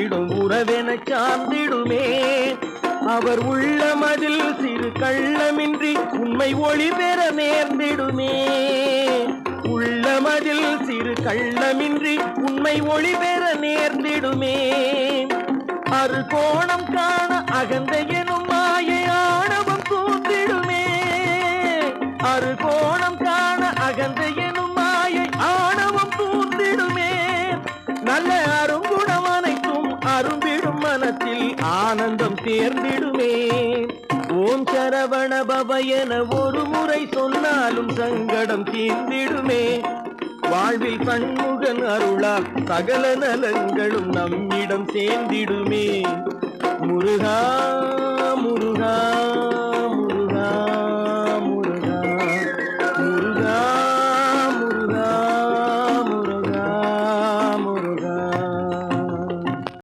உறவென சார்ந்திடுமே. அவர் உள்ளமதில் சிறு கள்ளமின்றி உண்மை ஒளி பெற நேர்ந்திடுமே. உள்ளமதில் சிறு கள்ளமின்றி உண்மை ஒளி பெற நேர்ந்திடுமே. அரு கோணம் காண அகந்த எனும் மாயை ஆணவம் தூண்டிடுமே. அரு கோணம் காண அகந்த எனும் மாயை ஆணவம் தூண்டிடுமே. நல்ல அருங்குணம் அனைத்தும் அரும்பிடும் மனத்தில் ஆனந்தம் சேர்ந்திடுமே. ஓம் சரவண பவ என ஒரு முறை சொன்னாலும் சங்கடம் தீர்ந்திடுமே. வாழ்வில் சண்முகன் அருளால் சகல நலங்களும் நம்மிடம் சேர்ந்திடுமே. முருகா முருகா